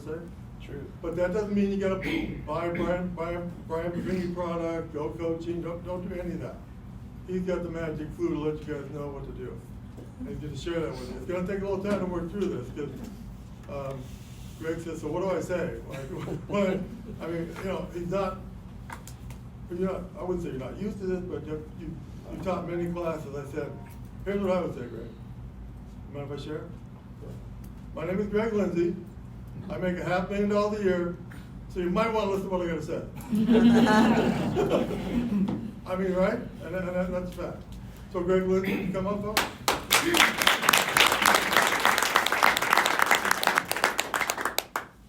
say? True. But that doesn't mean you gotta buy a Brian Bavini product, go coaching, don't do any of that. He's got the magic clue to let you guys know what to do. And he's gonna share that with you. It's gonna take a little time to work through this, because Greg says, so what do I say? Like, what, I mean, you know, he's not, I wouldn't say you're not used to this, but you taught many classes. I said, here's what I would say, Greg. Mind if I share? My name is Greg Lindsey. I make $500,000 a year, so you might want to listen to what I got to say. I mean, right? And that's a fact. So Greg Lindsey, come up, folks.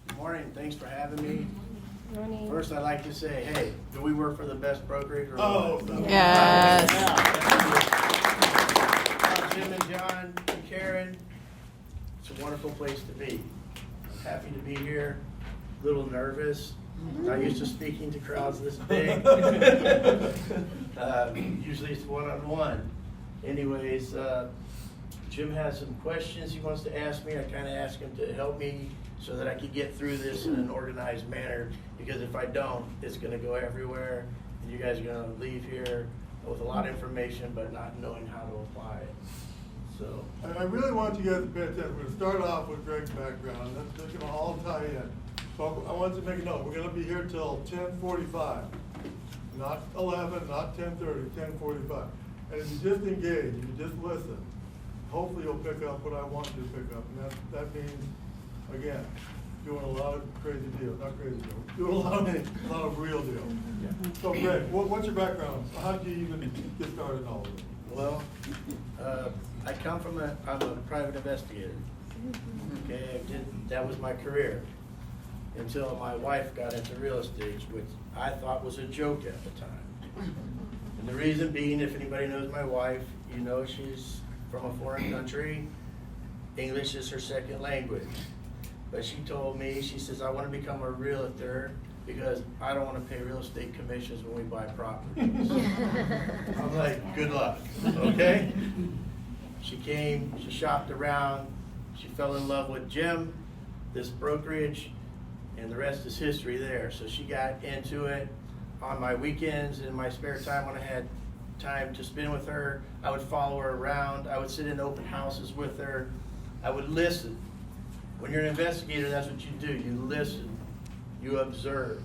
Good morning. Thanks for having me. Morning. First, I'd like to say, hey, do we work for the best brokerage? Or Oh, what? Yes. Jim and John and Karen, it's a wonderful place to be. I'm happy to be here. A little nervous. Not used to speaking to crowds this big. Usually it's one-on-one. Anyways, Jim has some questions he wants to ask me. I kind of asked him to help me so that I could get through this in an organized manner, because if I don't, it's going to go everywhere, and you guys are going to leave here with a lot of information but not knowing how to apply it. So I really want you guys to pay attention. We're going to start off with Greg's background. That's going to all tie in. So I want you to make a note. We're going to be here till 10:45. Not 11, not 10:30, 10:45. And if you just engage, if you just listen, hopefully you'll pick up what I want you to pick up. And that means, again, doing a lot of crazy deals. Not crazy deals. Doing a lot of real deals. yeah. So Greg, what's your background? How did you even get started in all of this? Well, I come from I'm a private investigator. Okay, that was my career until my wife got into real estate, which I thought was a joke at the time. And the reason being, if anybody knows my wife, you know she's from a foreign country. English is her second language. But she told me, she says, I want to become a realtor because I don't want to pay real estate commissions when we buy properties. I'm like, good luck, okay? She came, she shopped around, she fell in love with Jim, this brokerage, and the rest is history there. So she got into it. On my weekends, in my spare time when I had time to spend with her, I would follow her around. I would sit in open houses with her. I would listen. When you're an investigator, that's what you do. You listen. You observe.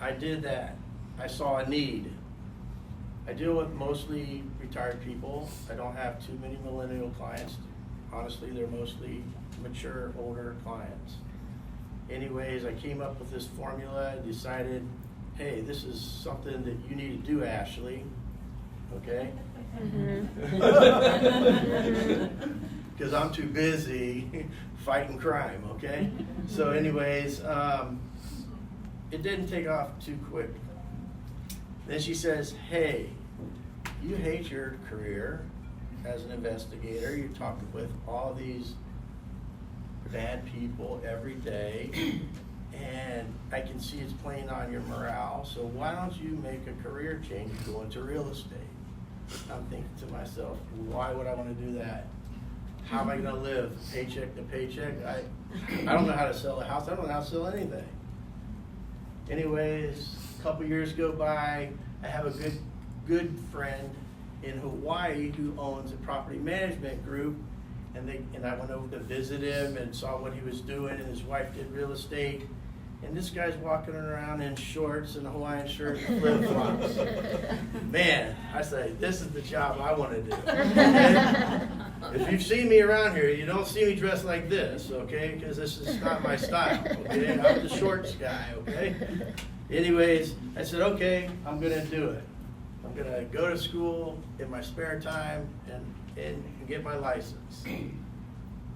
I did that. I saw a need. I deal with mostly retired people. I don't have too many millennial clients. Honestly, they're mostly mature, older clients. Anyways, I came up with this formula and decided, hey, this is something that you need to do, Ashley. Okay? Because I'm too busy fighting crime, okay? So anyways, it didn't take off too quick. Then she says, hey, you hate your career as an investigator. You're talking with all these bad people every day, and I can see it's playing on your morale, so why don't you make a career change and go into real estate? I'm thinking to myself, why would I want to do that? How am I going to live paycheck to paycheck? I don't know how to sell a house. I don't know how to sell anything. Anyways, a couple years go by. I have a good friend in Hawaii who owns a property management group, and I went over to visit him and saw what he was doing, and his wife did real estate. And this guy's walking around in shorts and a Hawaiian shirt and flip-flops. Man, I say, this is the job I want to do. Okay? If you've seen me around here, you don't see me dressed like this, okay? Because this is not my style, okay? I'm the shorts guy, okay? Anyways, I said, okay, I'm going to do it. I'm going to go to school in my spare time and get my license.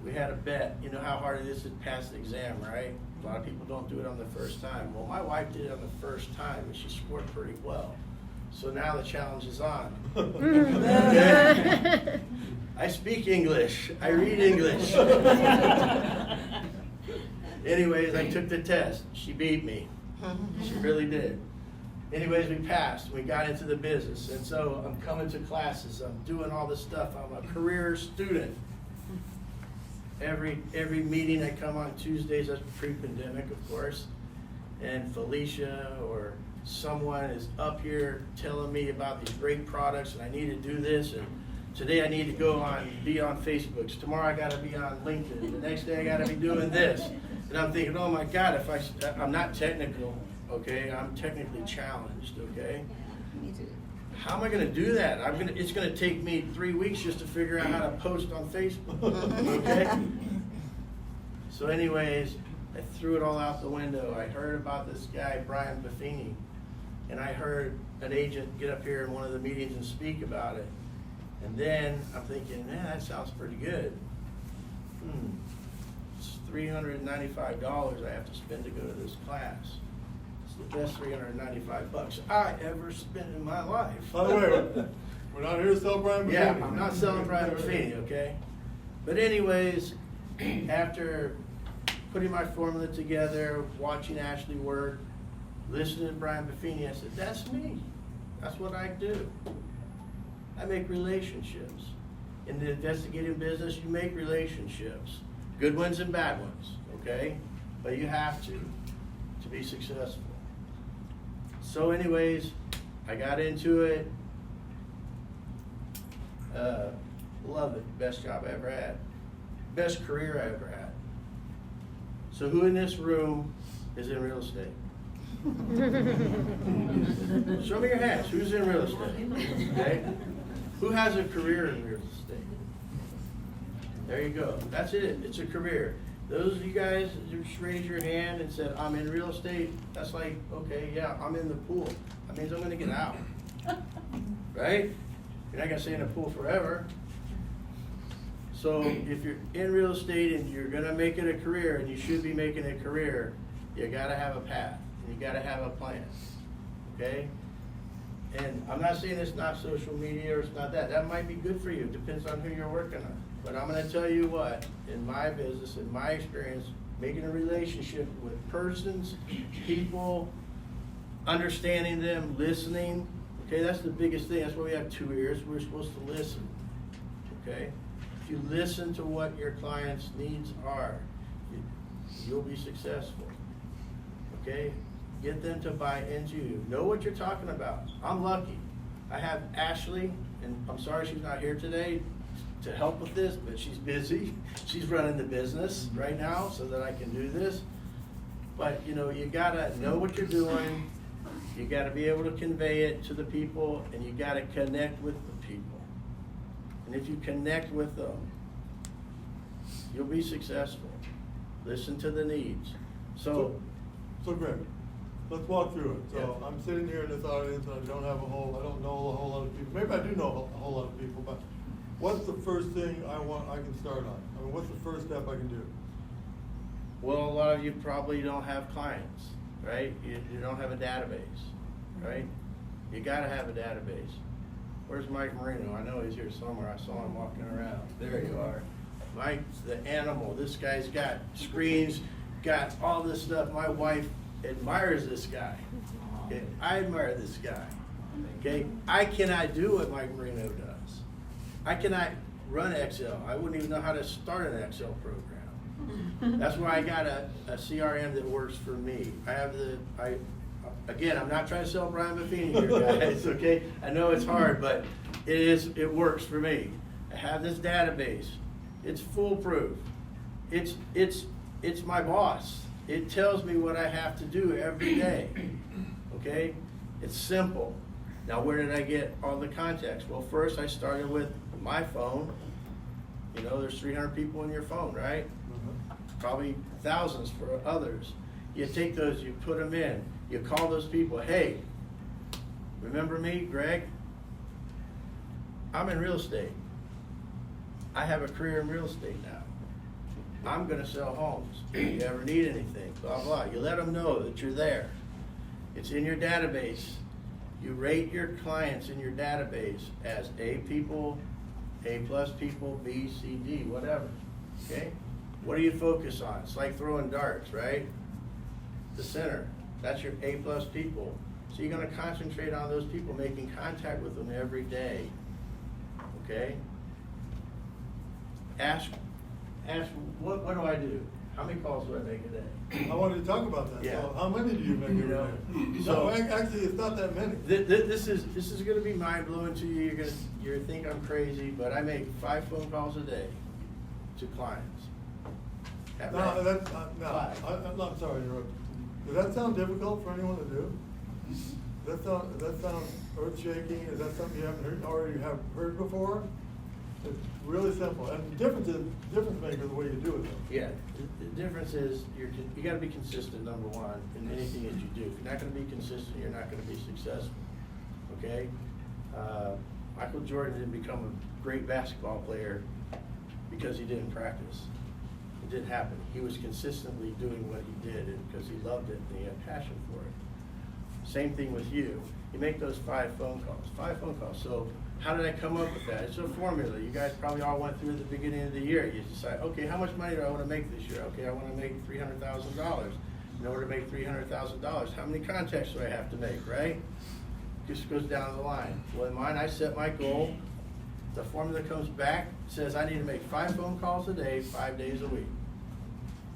We had a bet. You know how hard it is to pass the exam, right? A lot of people don't do it on the first time. Well, my wife did it on the first time, and she scored pretty well. So now the challenge is on. Okay? I speak English. I read English. Anyways, I took the test. She beat me. She really did. Anyways, we passed. We got into the business. And so I'm coming to classes. I'm doing all this stuff. I'm a career student. every meeting I come on Tuesdays, that's pre-pandemic, of course, and Felicia or someone is up here telling me about these great products and I need to do this, and today I need to be on Facebook. So tomorrow I gotta be on LinkedIn. The next day I gotta be doing this. And I'm thinking, oh my God, I'm not technical, okay? I'm technically challenged, okay? How am I gonna do that? It's gonna take me 3 weeks just to figure out how to post on Facebook, okay? So anyways, I threw it all out the window. I heard about this guy, Brian Buffini, and I heard an agent get up here in one of the meetings and speak about it. And then I'm thinking, man, that sounds pretty good. It's $395 I have to spend to go to this class. It's the best $395 I ever spent in my life. By the way, we're not here to sell Brian Buffini. Yeah, I'm not selling Brian Buffini, okay? But anyways, after putting my formula together, watching Ashley work, listening to Brian Buffini, I said, that's me. That's what I do. I make relationships. In the investigative business, you make relationships. Good ones and bad ones, okay? But you have to be successful. So anyways, I got into it. Love it. Best job I ever had. Best career I ever had. So who in this room is in real estate? Show me your hands. Who's in real estate? Okay. Who has a career in real estate? There you go. That's it. It's a career. Those of you guys that just raised your hand and said, I'm in real estate, that's like, okay, yeah, I'm in the pool. That means I'm going to get out. Right? You're not going to stay in the pool forever. So if you're in real estate and you're going to make it a career, and you should be making a career, you got to have a path. And you got to have a plan. Okay? And I'm not saying it's not social media or it's not that. That might be good for you. It depends on who you're working on. But I'm going to tell you what, in my business, in my experience, making a relationship with persons, people, understanding them, listening, okay, that's the biggest thing. That's why we have 2 ears. We're supposed to listen, okay? If you listen to what your client's needs are, you'll be successful, okay? Get them to buy into you. Know what you're talking about. I'm lucky. I have Ashley, and I'm sorry she's not here today to help with this, but she's busy. She's running the business right now so that I can do this. But you know, you gotta know what you're doing. You gotta be able to convey it to the people, and you gotta connect with the people. And if you connect with them, you'll be successful. Listen to the needs. So Greg, let's walk through it. So Yeah. I'm sitting here in this audience and I don't know a whole lot of people. Maybe I do know a whole lot of people, but what's the first thing I can start on? I mean, what's the first step I can do? well, a lot of you probably don't have clients, right? You don't have a database, right? You gotta have a database. Where's Mike Marino? I know he's here somewhere. I saw him walking around. There you are. Mike's the animal. This guy's got screens, got all this stuff. My wife admires this guy. Okay? I admire this guy. Okay? I cannot do what Mike Marino does. I cannot run Excel. I wouldn't even know how to start an Excel program. That's why I got a CRM that works for me. Again, I'm not trying to sell Brian Buffini here, guys, okay? I know it's hard, but it works for me. I have this database. It's foolproof. It's my boss. It tells me what I have to do every day, okay? It's simple. Now, where did I get all the contacts? Well, first I started with my phone. You know, there's 300 people in your phone, right? Probably thousands for others. You take those, you put them in. You call those people, hey, remember me, Greg? I'm in real estate. I have a career in real estate now. I'm gonna sell homes. If you ever need anything, blah, blah. You let them know that you're there. It's in your database. You rate your clients in your database as A people, A+ people, B, C, D, whatever, okay? What do you focus on? It's like throwing darts, right? The center, that's your A+ people. So you're gonna concentrate on those people, making contact with them every day, okay? Ask ask, what do I do? How many calls do I make a day? I wanted to talk about that. Yeah. So how many do you make You every know, day? so- No, actually, it's not that many. This is gonna be mind blowing to you. You're gonna think I'm crazy, but I make 5 phone calls a day to clients. At No, night. that's, no, Five. I'm sorry, to interrupt. Does that sound difficult for anyone to do? Does that sound earth shaking? Is that something you haven't already heard before? It's really simple, and the difference maker the way you do it though. Yeah, the difference is you gotta be consistent, number one, in anything that you do. If you're not gonna be consistent, you're not gonna be successful, okay? Michael Jordan didn't become a great basketball player because he didn't practice. It didn't happen. He was consistently doing what he did because he loved it and he had passion for it. Same thing with you. You make those 5 phone calls. So how did I come up with that? It's a formula. You guys probably all went through at the beginning of the year. You decide, okay, how much money do I want to make this year? Okay, I want to make $300,000. In order to make $300,000, how many contacts do I have to make, right? Just goes down the line. Well, in mine, I set my goal. The formula comes back, says I need to make 5 phone calls a day, 5 days a week.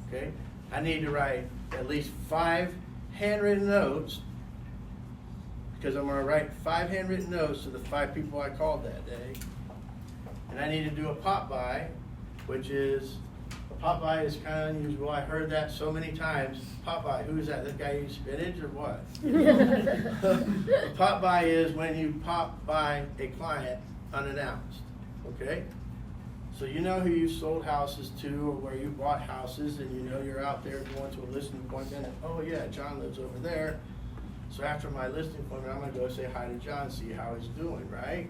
Okay? I need to write at least 5 handwritten notes, because I'm gonna write 5 handwritten notes to the 5 people I called that day. And I need to do a pop by, which is, a pop by is kind of unusual. I heard that so many times. Pop by, who is that? That guy eats spinach or what? A pop by is when you pop by a client unannounced, okay? So you know who you sold houses to or where you bought houses, and you know you're out there going to a listing appointment, and oh yeah, John lives over there. So after my listing appointment, I'm gonna go say hi to John, see how he's doing, right?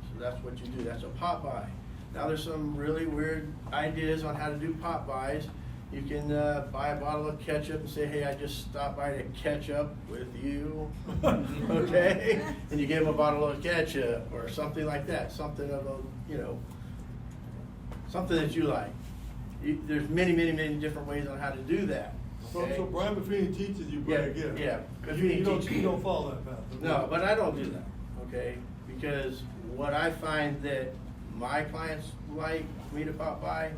So that's what you do, that's a pop by. Now there's some really weird ideas on how to do pop buys. You can buy a bottle of ketchup and say, hey, I just stopped by to catch up with you, okay? And you give them a bottle of ketchup or something like that, something of a, you know, something that you like. There's many different ways on how to do that. Okay? So Brian Buffini teaches you Yeah, Brad Gibb. yeah. You don't follow that path. No, but I don't do that, okay? Because what I find that my clients like me to pop by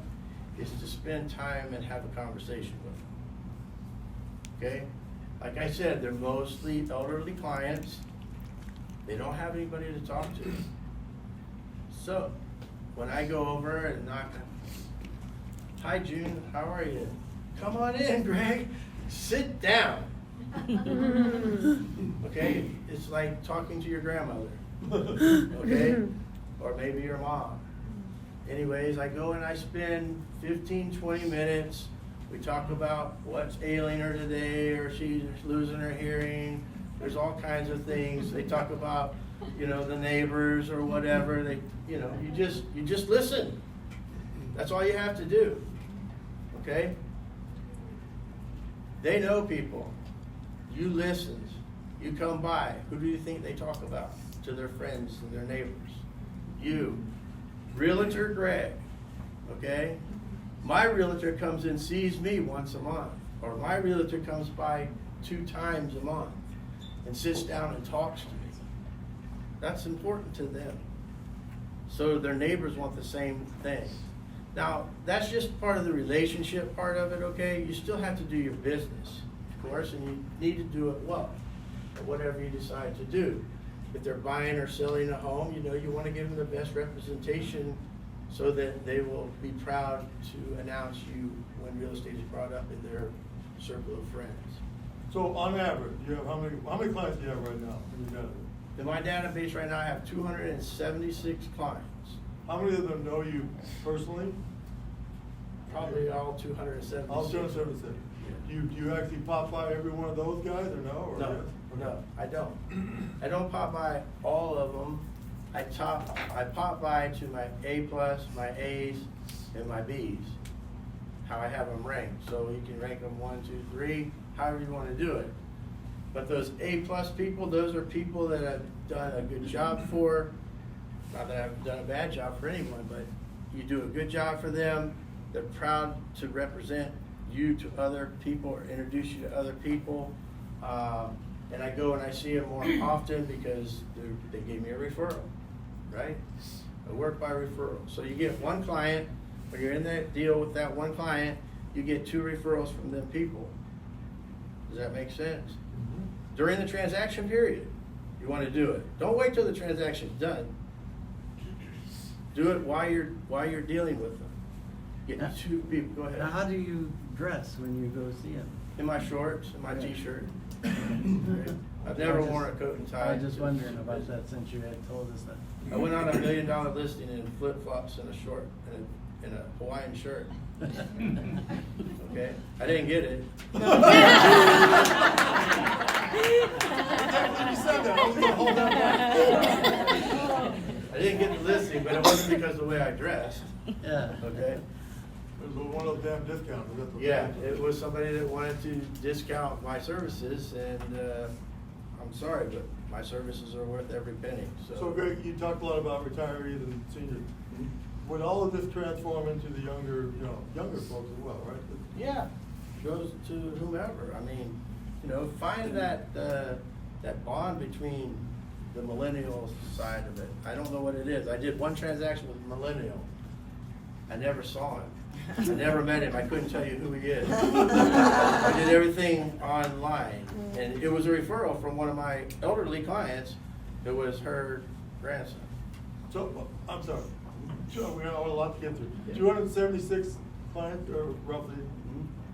is to spend time and have a conversation with them, okay? Like I said, they're mostly elderly clients. They don't have anybody to talk to. So, when I go over and knock, hi June, how are you? Come on in, Greg, sit down. Okay, it's like talking to your grandmother, okay? Or maybe your mom. Anyways, I go and I spend 15-20 minutes. We talk about what's ailing her today, or she's losing her hearing. There's all kinds of things. They talk about, you know, the neighbors or whatever. They, you know, you just listen. That's all you have to do. Okay? They know people. You listen. You come by. Who do you think they talk about to their friends and their neighbors? You. Realtor Greg. Okay? My realtor comes and sees me once a month. Or my realtor comes by 2 times a month and sits down and talks to me. That's important to them. So their neighbors want the same thing. Now, that's just part of the relationship part of it, okay? You still have to do your business, of course, and you need to do it well, or whatever you decide to do. If they're buying or selling a home, you know, you want to give them the best representation so that they will be proud to announce you when real estate is brought up in their circle of friends. So on average, you have how many clients do you have right now in your database? In my database right now, I have 276 clients. How many of them know you personally? Probably all 276. All 276. Yeah. Do you actually pop by every one of those guys or no? Or No, yes? no, I don't. I don't pop by all of them. I pop by to my A+, my A's, and my B's. How I have them ranked. So you can rank them 1, 2, 3, however you want to do it. But those A+ people, those are people that I've done a good job for. Not that I've done a bad job for anyone, but you do a good job for them. They're proud to represent you to other people or introduce you to other people. And I go and I see them more often because they gave me a referral, right? I work by referral. So you get one client when you're in that deal with that one client, you get 2 referrals from them people. Does that make sense? During the transaction period, you want to do it. Don't wait till the transaction's done. Do it while you're dealing with them. Get 2 people. Go ahead. Now, how do you dress when you go see him? In my shorts, in my Yeah. t-shirt. I've never worn a coat and tie. I was just wondering about that since you had told us that. I went on a $1 million listing in flip-flops and a short, and a Hawaiian shirt. Okay? I didn't get it. You said that, I was gonna hold that back. I didn't get the listing, but it wasn't because of the way I dressed. Yeah. Okay? It was one of those damn discounts, is that the? Yeah, it was somebody that wanted to discount my services, and I'm sorry, but my services are worth every penny, So Greg, you talked a lot about retirees and seniors. Would all of this transform into the younger folks as well, right? Yeah, goes to whomever. I mean, find that bond between the millennial side of it. I don't know what it is. I did one transaction with a millennial. I never saw him. I never met him. I couldn't tell you who he is. I did everything online, and it was a referral from one of my elderly clients. It was her grandson. So, I'm sorry, we got a lot to get through. Yeah. 276 clients, or roughly,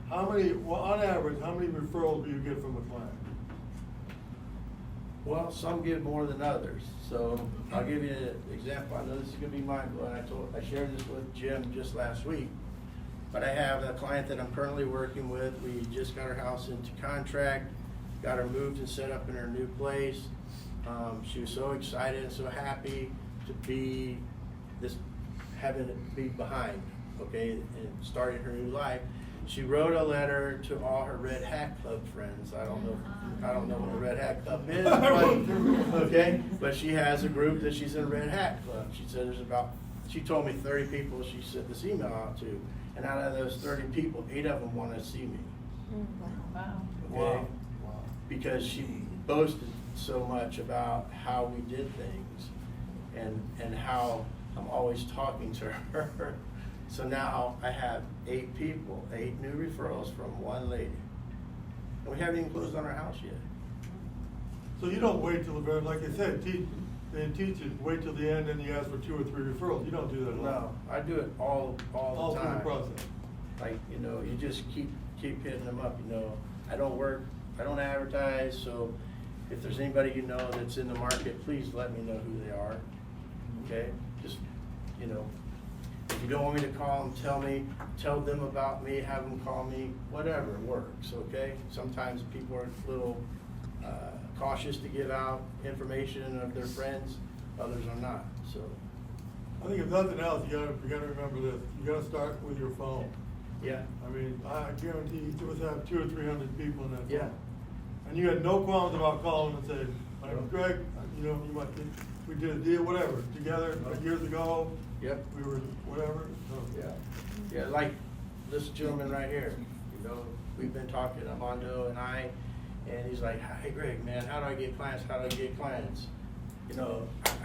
how many, on average, how many referrals do you get from a client? Well, some give more than others. So I'll give you an example. I know this is gonna be mind-blowing. I shared this with Jim just last week. But I have a client that I'm currently working with. We just got her house into contract, got her moved and set up in her new place. She was so excited and so happy to be having it be behind, okay, and starting her new life. She wrote a letter to all her Red Hat Club friends. I don't know what the Red Hat Club is, but, okay, but she has a group that she's in Red Hat Club. She said she told me 30 people she sent this email out to, and out of those 30 people, 8 of them want to see me. Wow. Okay? Wow. Because she boasted so much about how we did things, and how I'm always talking to her. So now I have 8 people, 8 new referrals from one lady. And we haven't even closed on our house yet. So you don't wait till the very, like I said, they teach you, wait till the end and you ask for 2 or 3 referrals. You don't do that at all. No, I do it all the time. All through the process. Like, you just keep hitting them up, I don't advertise, so if there's anybody that's in the market, please let me know who they are, okay? Just, if you don't want me to call them, tell them about me, have them call me, whatever works, okay? Sometimes people are a little cautious to give out information of their friends, others are not, so. I think if nothing else, you gotta remember this. You gotta start with your phone. Yeah. I mean, I guarantee each of us have 200 or 300 people in that phone. Yeah. And you had no qualms about calling and saying, my name's Greg, we did a deal, whatever, together years ago. Yep. We were, whatever, so. Yeah, like this gentleman right here, we've been talking, Armando and I, and he's like, hey Greg, man, how do I get clients? How do I get clients?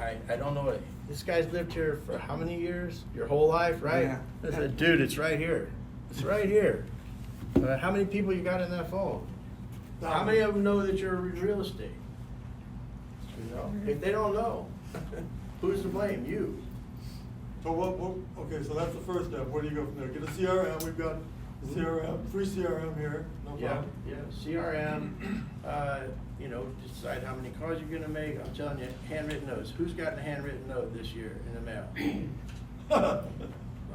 I don't know it. This guy's lived here for how many years? Your whole life, right? Yeah. I said, dude, it's right here. It's right here. How many people you got in that phone? How many of them know that you're in real estate? If they don't know, who's to blame? You. So okay, so that's the first step. Where do you go from there? Get a CRM. We've got CRM, free CRM here, no problem. Yeah, CRM, decide how many calls you're gonna make. I'm telling you, handwritten notes. Who's gotten a handwritten note this year in the mail?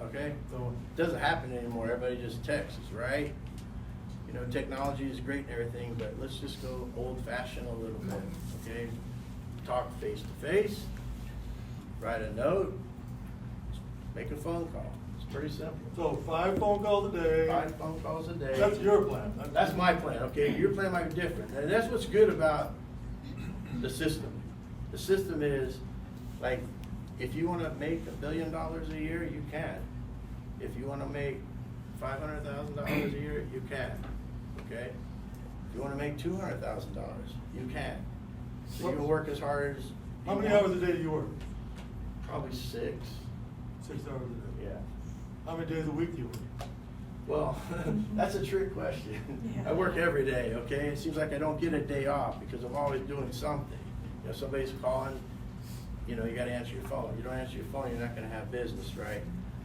Okay, so it doesn't happen anymore. Everybody just texts, right? Technology is great and everything, but let's just go old fashioned a little bit, okay? Talk face to face, write a note, make a phone call. It's pretty simple. So 5 phone calls a day. 5 phone calls a day. That's your plan. That's my plan, okay? Your plan might be different. And that's what's good about the system. The system is, like, if you want to make $1 billion a year, you can. If you want to make $500,000 a year, you can, okay? If you want to make $200,000, you can. So you can work as hard as. How many hours a day do you work? Probably 6. 6 hours a day. Yeah. How many days a week do you work? Well, that's a trick question. Yeah. I work every day, okay? It seems like I don't get a day off because I'm always doing something. You know, somebody's calling, you know, you gotta answer your phone. You don't answer your phone, you're not gonna have business, right?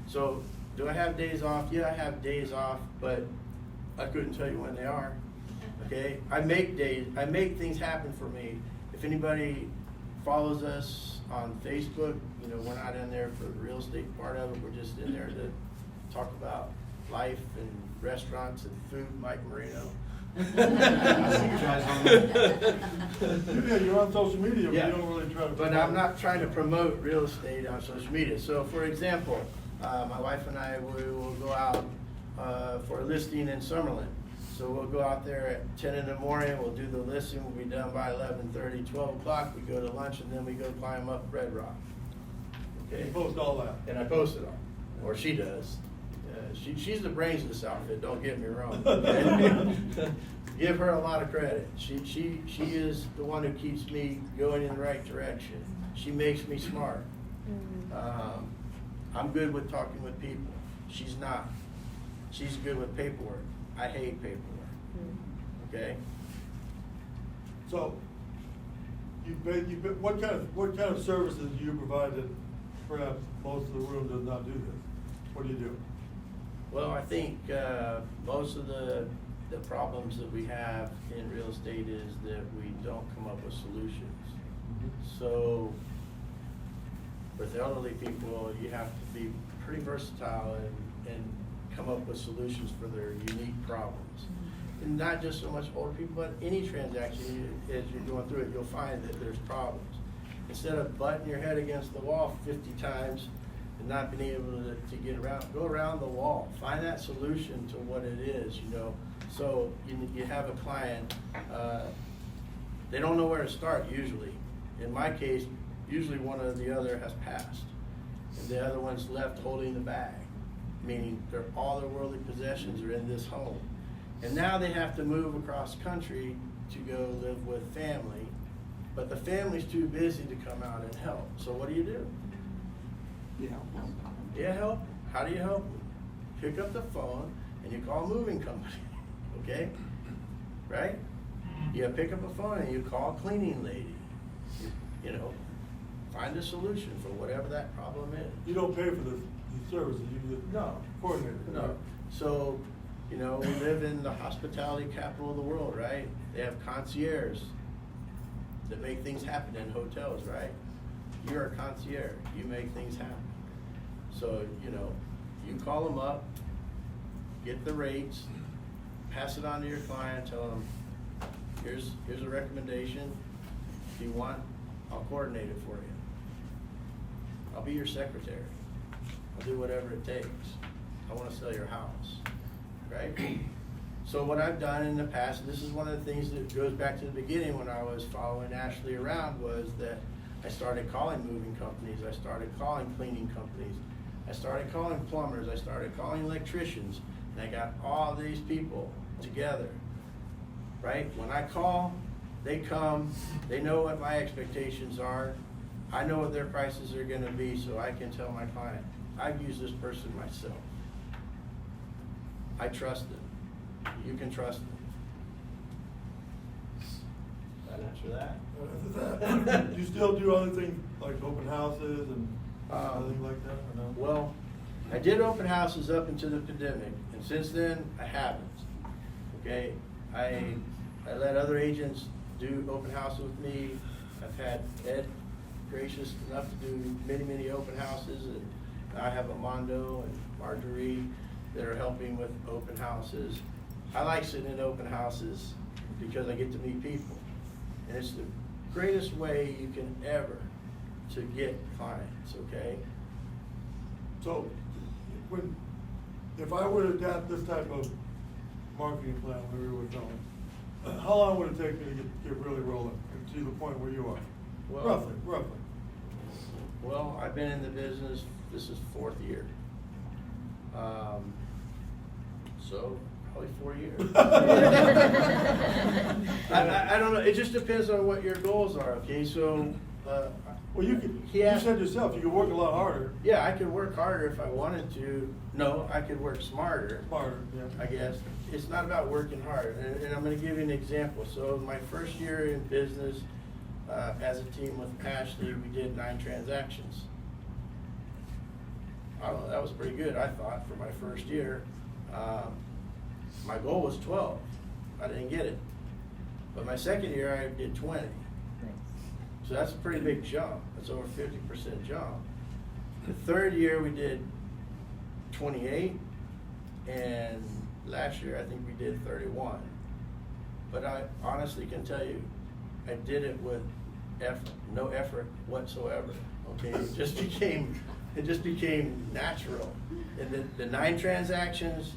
So, do I have days off? Yeah, I have days off, but I couldn't tell you when they are, okay? I make things happen for me. If anybody follows us on Facebook, you know, we're not in there for the real estate part of it, we're just in there to talk about life and restaurants and food, Mike Marino. Yeah, you're on social media, but Yeah. you don't really try to. But I'm not trying to promote real estate on social media. So for example, my wife and I, we will go out for a listing in Summerlin. So we'll go out there at 10 in the morning, we'll do the listing, we'll be done by 11:30, 12 o'clock, we go to lunch, and then we go climb up Red Rock. Okay? You post all that. And I post it all, or she does. She's the brains of this outfit, don't get me wrong. Give her a lot of credit. She is the one who keeps me going in the right direction. She makes me smart. I'm good with talking with people. She's not. She's good with paperwork. I hate paperwork. Okay? So, what kind of services do you provide that perhaps most of the room does not do this? What do you do? Well, I think most of the problems that we have in real estate is that we don't come up with solutions. So with elderly people, you have to be pretty versatile and come up with solutions for their unique problems. And not just so much older people, but any transaction, as you're going through it, you'll find that there's problems. Instead of butting your head against the wall 50 times and not being able to get around, go around the wall. Find that solution to what it is, you know. So you have a client, they don't know where to start usually. In my case, usually one or the other has passed. And the other one's left holding the bag, meaning all their worldly possessions are in this home. And now they have to move across country to go live with family, but the family's too busy to come out and help. So what do? Yeah, help. How do you help them? Pick up the phone and you call a moving company, okay? Right? You pick up a phone and you call a cleaning lady. You know, find a solution for whatever that problem is. You don't pay for these services, you just coordinate it. No. So, you know, we live in the hospitality capital of the world, right? They have concierges that make things happen in hotels, right? You're a concierge. You make things happen. So, you know, you call them up, get the rates, pass it on to your client, tell them, here's a recommendation. If you want, I'll coordinate it for you. I'll be your secretary. I'll do whatever it takes. I want to sell your house, right? So what I've done in the past, this is one of the things that goes back to the beginning when I was following Ashley around, was that I started calling moving companies, I started calling cleaning companies, I started calling plumbers, I started calling electricians, and I got all these people together, right? When I call, they come, they know what my expectations are, I know what their prices are gonna be, so I can tell my client, I've used this person myself. I trust them. You can trust them. That answer that? Do you still do other things like open houses and anything like that, or no? Well, I did open houses up until the pandemic, and since then, I haven't. Okay, I let other agents do open houses with me. I've had Ed gracious enough to do many open houses, and I have Armando and Marjorie that are helping with open houses. I like sitting in open houses because I get to meet people. And it's the greatest way you can ever to get clients, okay? So, if I were to adapt this type of marketing plan we were telling, how long would it take me to get really rolling and to the point where you are? Well, Roughly. Well, I've been in the business, this is 4th year. So, probably 4 years. I don't know, it just depends on what your goals are, okay? So, Well, you could, He you asked- said yourself, you could work a lot harder, Yeah, I could work harder if I wanted to. No, I could work smarter. smarter, yeah. I guess. It's not about working hard, and I'm gonna give you an example. So my first year in business, as a team with Ashley, we did 9 transactions. I don't know, that was pretty good, I thought, for my first year. My goal was 12. I didn't get it. But my second year, I did 20. So that's a pretty big jump. That's over 50% jump. The third year, we did 28, and last year, I think we did 31. But I honestly can tell you, I did it with effort, no effort whatsoever, okay? It just became natural. And the 9 transactions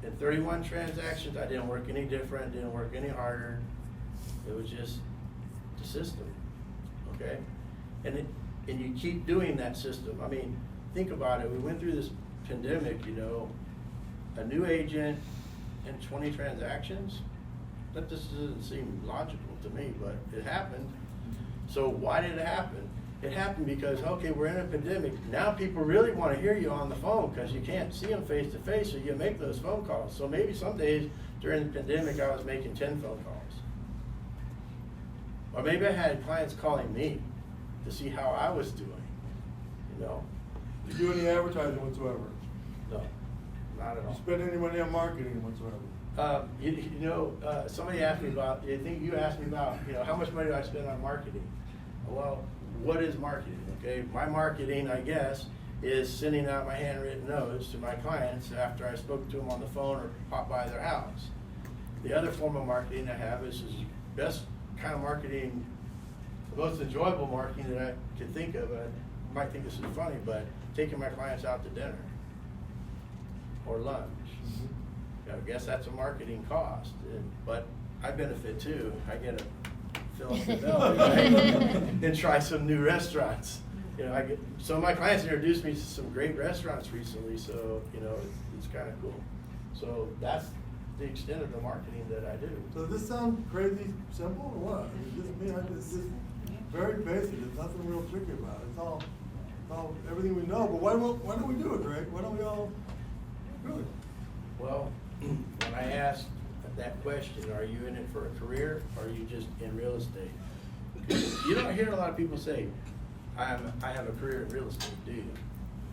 and 31 transactions, I didn't work any different, didn't work any harder. It was just the system, okay? And you keep doing that system. I mean, think about it. We went through this pandemic, you know, a new agent and 20 transactions. That just doesn't seem logical to me, but it happened. So why did it happen? It happened because, okay, we're in a pandemic. Now people really want to hear you on the phone because you can't see them face to face, so you make those phone calls. So maybe some days during the pandemic, I was making 10 phone calls. Or maybe I had clients calling me to see how I was doing, you know? Did you do any advertising whatsoever? No, not at all. You spend any money on marketing whatsoever? Somebody asked me about, I think you asked me about, you know, how much money do I spend on marketing? Well, what is marketing, okay? My marketing, I guess, is sending out my handwritten notes to my clients after I spoke to them on the phone or popped by their house. The other form of marketing I have is best kind of marketing, the most enjoyable marketing that I can think of. You might think this is funny, but taking my clients out to dinner or lunch. I guess that's a marketing cost, but I benefit too. I get to fill up the belly, right? And try some new restaurants. You know, some of my clients introduced me to some great restaurants recently, so you know it's kind of cool. So that's the extent of the marketing that I do. So does this sound crazy simple or what? It's just very basic. There's nothing real tricky about it. It's all everything we know. But why don't we do it, Greg? Why don't we all do it? Well, when I asked that question, are you in it for a career or are you just in real estate? You don't hear a lot of people say, I have a career in real estate, do you?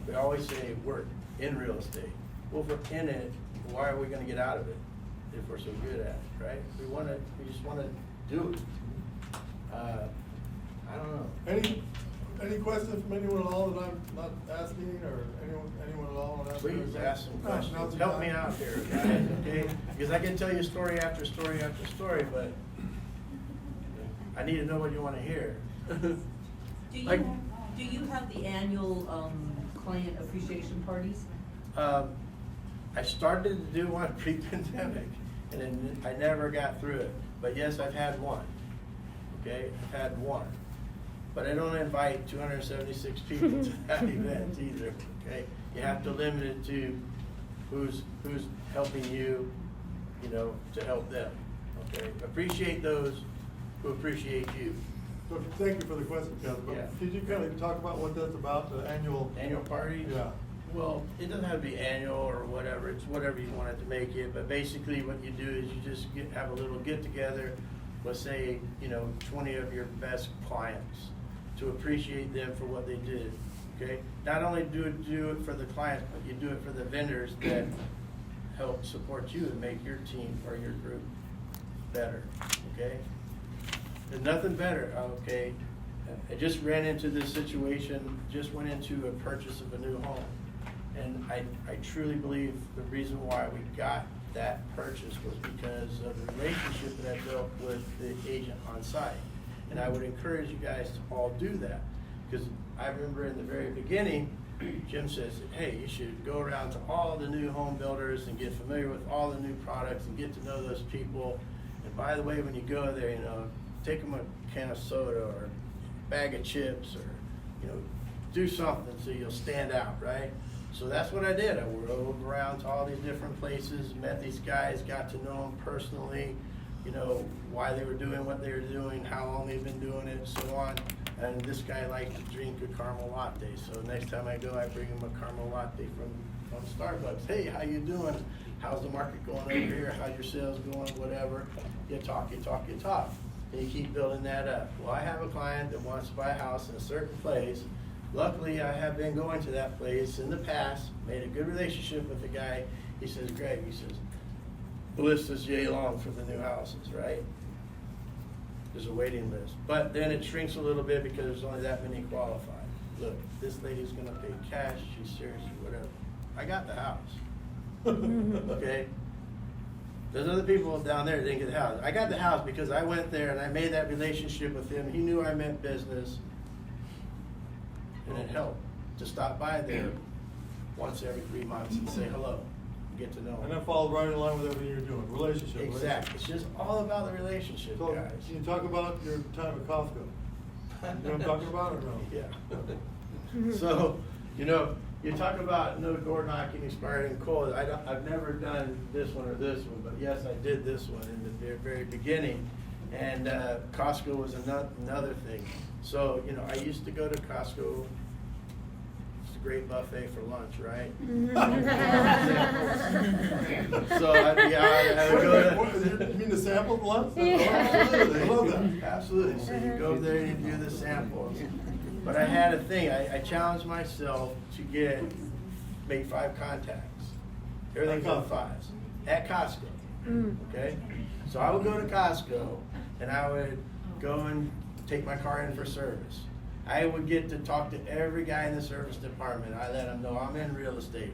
They always say work in real estate. Well, if we're in it, why are we gonna get out of it if we're so good at it, right? We just wanna do it. I don't know. Any questions from anyone at all that I'm not asking, or anyone at all? Please ask some questions. Now's the Help me time. out here, guys, okay? Because I can tell you story after story after story, but I need to know what you want to hear. Do Like- you have the annual client appreciation parties? I started to do one pre-pandemic, and then I never got through it. But yes, I've had one, okay? I've had one. But I don't invite 276 people to that event either, okay? You have to limit it to who's helping you, you know, to help them, okay? Appreciate those who appreciate you. So thank you for the question, Kevin. But Yeah. Could you kind of talk about what that's about, the annual? Annual parties? Yeah. Well, it doesn't have to be annual or whatever, it's whatever you want it to make it, but basically what you do is you just have a little get-together, let's say, you know, 20 of your best clients, to appreciate them for what they did, okay? Not only do it for the clients, but you do it for the vendors that help support you and make your team or your group better, okay? There's nothing better, okay? I just ran into this situation, just went into a purchase of a new home. And I truly believe the reason why we got that purchase was because of the relationship that I built with the agent on site. And I would encourage you guys to all do that. Because I remember in the very beginning, Jim says, hey, you should go around to all the new home builders and get familiar with all the new products and get to know those people. And by the way, when you go there, you know, take them a can of soda or a bag of chips, or, you know, do something so you'll stand out, right? So that's what I did. I rode around to all these different places, met these guys, got to know them personally, you know, why they were doing what they were doing, how long they've been doing it, so on. And this guy likes to drink a caramel latte, so next time I go, I bring him a caramel latte from Starbucks. Hey, how you doing? How's the market going over here? How's your sales going? Whatever. You talk. And you keep building that up. Well, I have a client that wants to buy a house in a certain place. Luckily, I have been going to that place in the past, made a good relationship with the guy. He says, Greg, he says, the list is yay long for the new houses, right? There's a waiting list. But then it shrinks a little bit because there's only that many qualified. Look, this lady's gonna pay cash, she's serious, whatever. I got the house. Okay? There's other people down there that didn't get the house. I got the house because I went there and I made that relationship with him. He knew I meant business. And it helped to stop by there once every 3 months and say hello, get to know And him. that falls right in line with everything you're doing, relationship. Exactly. It's just all about the relationship, So, guys. can you talk about your time at Costco? You know what I'm talking about or no? Yeah. So, you talk about no door knocking expired and cold. I've never done this one or this one, but yes, I did this one in the very beginning. And Costco was another thing. So, I used to go to Costco. It's a great buffet for lunch, right? So I'd be out, I would go to. You mean the sample lunch? Yeah. Absolutely, I love that. Absolutely, so you go there and you do the samples. But I had a thing, I challenged myself to make 5 contacts. Everything's on 5s, at Costco, okay? So I would go to Costco and I would go and take my car in for service. I would get to talk to every guy in the service department. I let them know I'm in real estate.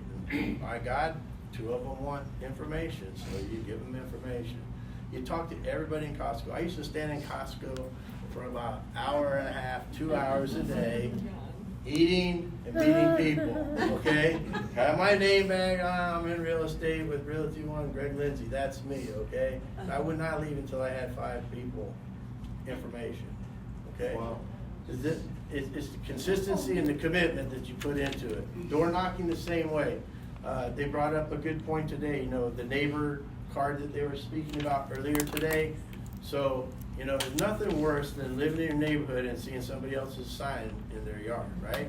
My God, 2 of them want information, so you give them information. You talk to everybody in Costco. I used to stand in Costco for about an hour and a half, 2 hours a day, eating and meeting people, okay? Have my name bag on, I'm in real estate with Realty One, Greg Lindsey, that's me, okay? I would not leave until I had 5 people information, okay? Wow. It's the consistency and the commitment that you put into it. Door knocking the same way. They brought up a good point today, the neighbor card that they were speaking about earlier today. So, there's nothing worse than living in your neighborhood and seeing somebody else's sign in their yard, right?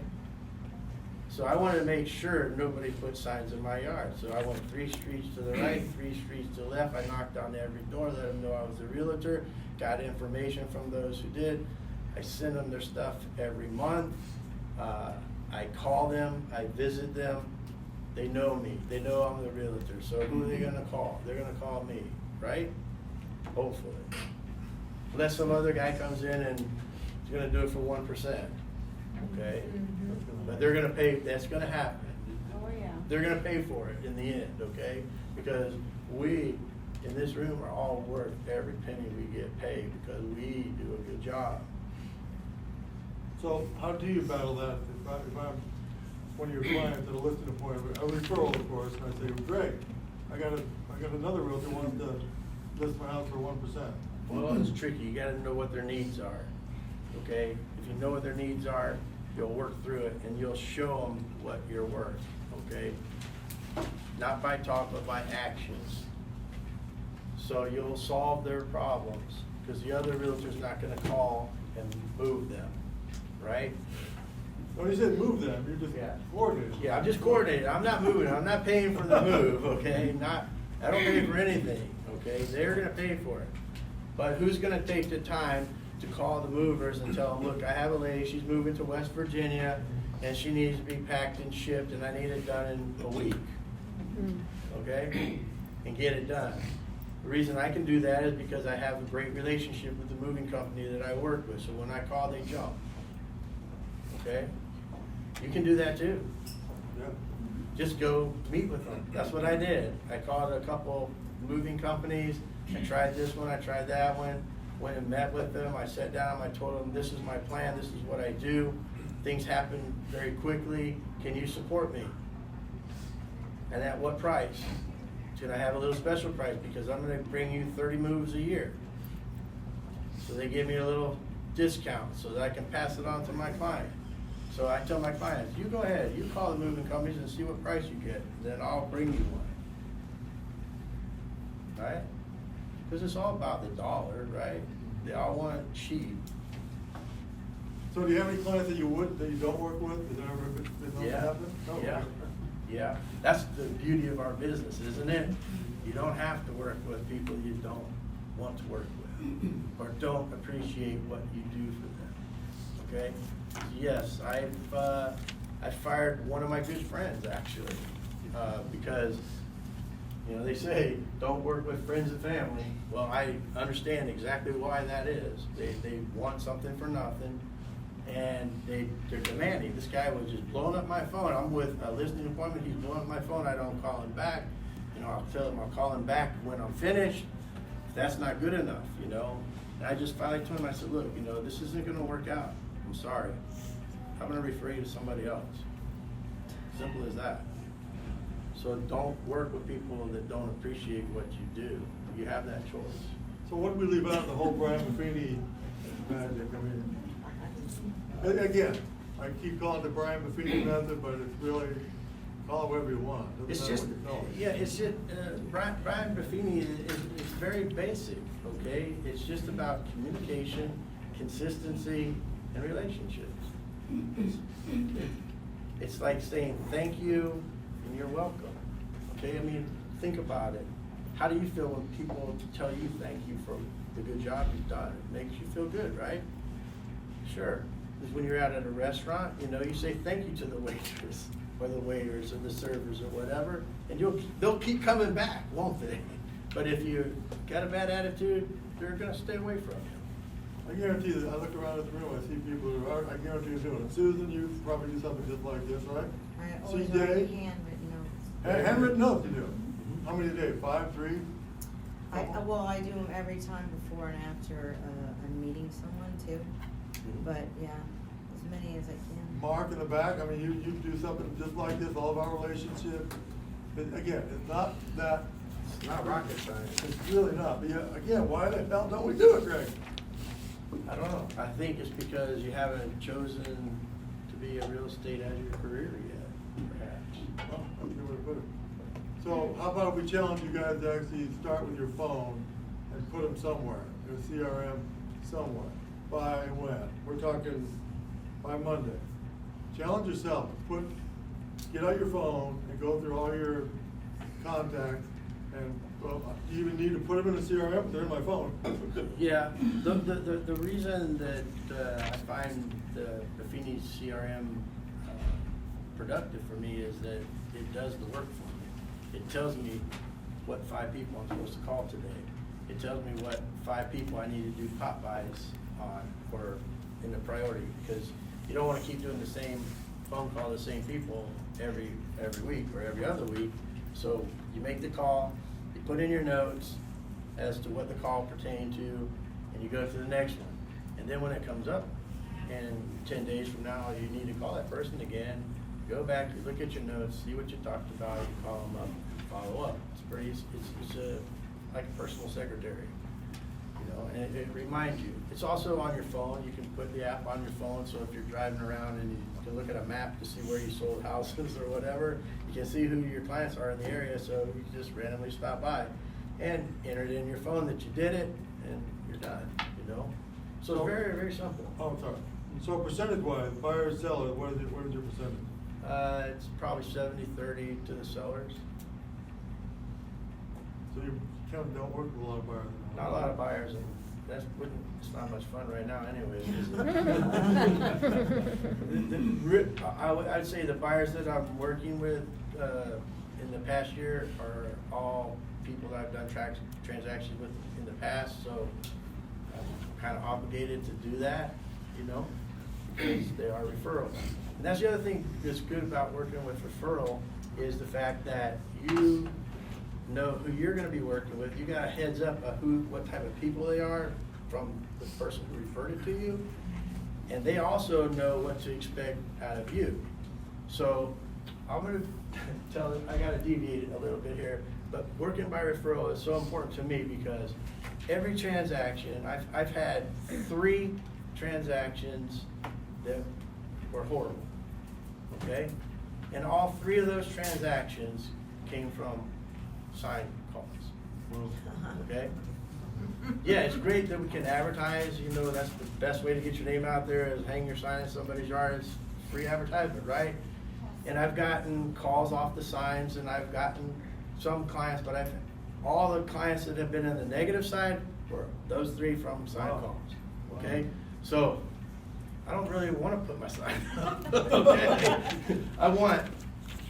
So I wanted to make sure nobody put signs in my yard. So I went 3 streets to the right, 3 streets to the left. I knocked on every door, let them know I was a realtor, got information from those who did. I send them their stuff every month. I call them, I visit them. They know me, they know I'm the realtor. So who are they gonna call? They're gonna call me, right? Hopefully. Unless some other guy comes in and is gonna do it for 1%, okay? But they're gonna pay, that's gonna happen. Oh, yeah. They're gonna pay for it in the end, okay? Because we, in this room, are all worth every penny we get paid because we do a good job. So how do you battle that? If I'm one of your clients at a listing appointment, a referral, of course, and I say, Greg, I got another realtor who wants to list my house for 1%. Well, it's tricky. You gotta know what their needs are, okay? If you know what their needs are, you'll work through it and you'll show them what you're worth, okay? Not by talk, but by actions. So you'll solve their problems because the other realtor's not gonna call and move them, right? When you said move them, you're just Yeah. coordinating. Yeah, I'm just coordinating. I'm not moving. I'm not paying for the move, okay? I don't pay for anything, okay? They're gonna pay for it. But who's gonna take the time to call the movers and tell them, look, I have a lady, she's moving to West Virginia, and she needs to be packed and shipped, and I need it done in a week, okay? And get it done. The reason I can do that is because I have a great relationship with the moving company that I work with, so when I call, they jump, okay? You can do that too. Yeah. Just go meet with them. That's what I did. I called a couple moving companies. I tried this one, I tried that one, went and met with them. I sat down, I told them, this is my plan, this is what I do. Things happen very quickly. Can you support me? And at what price? Should I have a little special price? Because I'm gonna bring you 30 moves a year. So they give me a little discount so that I can pass it on to my client. So I tell my clients, you go ahead, you call the moving companies and see what price you get, then I'll bring you one. Right? Because it's all about the dollar, right? They all want it cheap. So do you have any clients that you don't work with, that never been known to Yeah, happen? No? yeah, yeah. That's the beauty of our business, isn't it? You don't have to work with people you don't want to work with, or don't appreciate what you do for them, okay? Yes, I fired one of my good friends, actually, because, you know, they say, don't work with friends and family. Well, I understand exactly why that is. They want something for nothing, and they're demanding. This guy was just blowing up my phone. I'm with a listening appointment, he's blowing up my phone, I don't call him back. You know, I'll tell him I'll call him back when I'm finished. That's not good enough, you know? And I just finally told him, I said, look, you know, this isn't gonna work out. I'm sorry. I'm gonna refer you to somebody else. Simple as that. So don't work with people that don't appreciate what you do. You have that choice. So what do we leave out the whole Brian Buffini magic? I mean, again, I keep calling it the Brian Buffini method, but it's really, call it whatever you want. It's Doesn't just, matter what you call it. yeah, it's just, Brian Buffini is very basic, okay? It's just about communication, consistency, and relationships. It's like saying thank you and you're welcome, okay? I mean, think about it. How do you feel when people tell you thank you for the good job you've done? It makes you feel good, right? Sure. Because when you're out at a restaurant, you know, you say thank you to the waitress or the waiters or the servers or whatever, and they'll keep coming back, won't they? But if you got a bad attitude, they're gonna stay away from you. I guarantee that, I look around at the room, I see people who are, I guarantee you're doing it. Susan, you probably do something just like this, right? I always CJ? write handwritten notes. Handwritten notes you do? How many a day? 5, 3? Well, I do them every time before and after I'm meeting someone too. But yeah, as many as I can. Mark in the back, I mean, you do something just like this, all of our relationships. Again, it's not that, It's not rocket science. it's really not, but yeah, again, why the hell don't we do it, Greg? I don't know. I think it's because you haven't chosen to be a real estate as your career yet, perhaps. Well, that's a good way to put it. So how about if we challenge you guys to actually start with your phone and put them somewhere, your CRM somewhere, by when? We're talking by Monday. Challenge yourself, get out your phone and go through all your contacts and, well, do you even need to put them in a CRM? They're in my phone. Yeah, the reason that I find the Buffini CRM productive for me is that it does the work for me. It tells me what 5 people I'm supposed to call today. It tells me what 5 people I need to do pop-bys on or in the priority, because you don't want to keep doing the same phone call to the same people every week or every other week. So you make the call, you put in your notes as to what the call pertained to, and you go to the next one. And then when it comes up, and 10 days from now, you need to call that person again, go back, you look at your notes, see what you talked about, you call them up, follow up. It's like a personal secretary, you know, and it reminds you. It's also on your phone. You can put the app on your phone, so if you're driving around and you can look at a map to see where you sold houses or whatever, you can see who your clients are in the area, so you can just randomly stop by and enter it in your phone that you did it, and you're done, you know? So it's very, very simple. Oh, I'm sorry. So percentage-wise, buyer, seller, what is your percentage? It's probably 70-30 to the sellers. So you kind of don't work with a lot of buyers? Not a lot of buyers, and it's not much fun right now anyways, is it? I'd say the buyers that I'm working with in the past year are all people that I've done transactions with in the past, so I'm kind of obligated to do that, you know, because they are referrals. And that's the other thing that's good about working with referral is the fact that you know who you're going to be working with. You got a heads up of what type of people they are from the person who referred it to you, and they also know what to expect out of you. So I'm going to I got to deviate it a little bit here, but working by referral is so important to me because every transaction, I've had 3 transactions that were horrible, okay? And all 3 of those transactions came from signed calls, okay? Yeah, it's great that we can advertise, you know, that's the best way to get your name out there is hang your sign in somebody's yard, it's free advertisement, right? And I've gotten calls off the signs and I've gotten some clients, but all the clients that have been in the negative side were those 3 from sign Wow. calls, okay? So, I don't really wanna put my sign up, okay? I want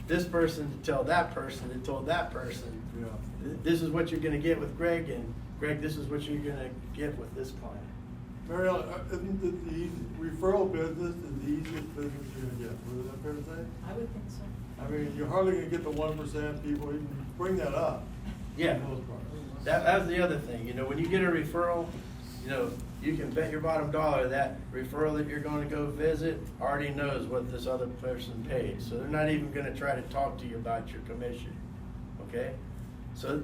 this person to tell that person that told that person, Yeah. this is what you're gonna get with Greg, and Greg, this is what you're gonna get with this client. Mary Ellen, isn't the referral business is the easiest business you're gonna get, was that fair to say? I would think so. I mean, you're hardly gonna get the 1% people, even bring that up. Yeah, For the most part. that's the other thing, you know, when you get a referral, you know, you can bet your bottom dollar that referral that you're gonna go visit already knows what this other person paid, so they're not even gonna try to talk to you about your commission, okay? So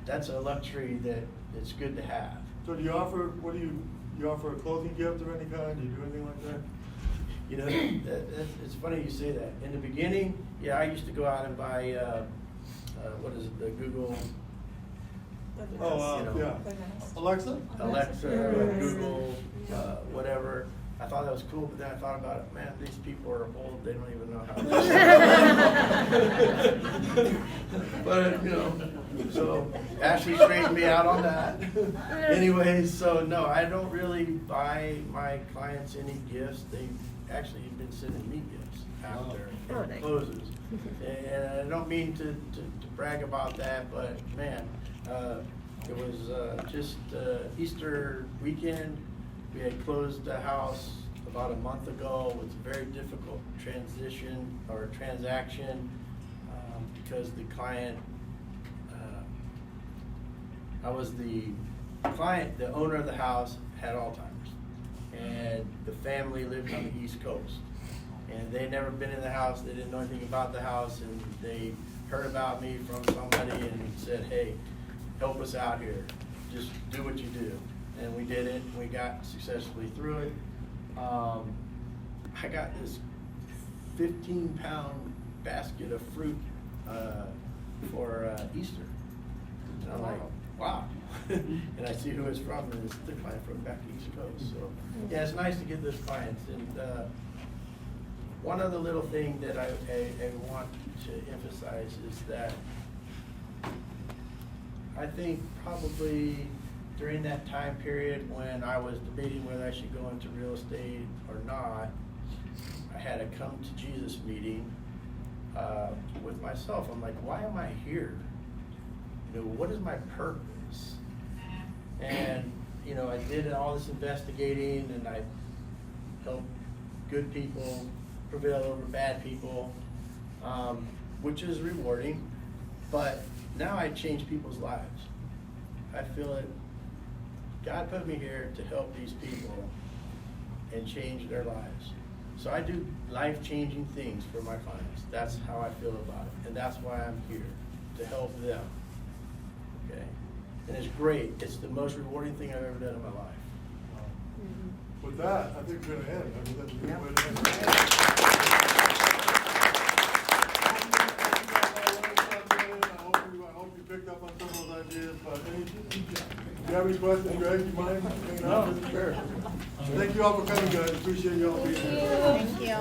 that's a luxury that it's good to have. So do you offer, you offer a clothing gift of any kind, do you do anything like that? You know, it's funny you say that. In the beginning, yeah, I used to go out and buy, what is it, the Google, Oh, You know. yeah. Alexa? Alexa, Google, whatever. I thought that was cool, but then I thought about it, man, these people are old, they don't even know how to. But, you know, so Ashley straightened me out on that. Anyways, so no, I don't really buy my clients any gifts. They've actually been sending me gifts after Oh, it nice. closes. And I don't mean to brag about that, but man, it was just Easter weekend. We had closed the house about a month ago. It was a very difficult transition or transaction because the client, the owner of the house had Alzheimer's, and the family lived on the East Coast. And they'd never been in the house, they didn't know anything about the house, and they heard about me from somebody and said, hey, help us out here, just do what you do. And we did it, and we got successfully through it. I got this 15-pound basket of fruit for Easter. And I'm like, wow. And I see who it's from, and it's the client from back East Coast. So, yeah, it's nice to get those clients. And one other little thing that I want to emphasize is that I think probably during that time period when I was debating whether I should go into real estate or not, I had a come to Jesus meeting with myself. I'm like, why am I here? You know, what is my purpose? And, you know, I did all this investigating and I helped good people prevail over bad people, which is rewarding, but now I change people's lives. I feel that God put me here to help these people and change their lives. So I do life-changing things for my clients. That's how I feel about it, and that's why I'm here, to help them, okay? And it's great. It's the most rewarding thing I've ever done in my life. With that, I think we're gonna end. I mean, that's a good way to end. I hope you picked up on some of those ideas, but do you have any questions, Greg? Do you mind hanging out? Sure. Thank you all for coming, guys. Appreciate you all being here. Thank you.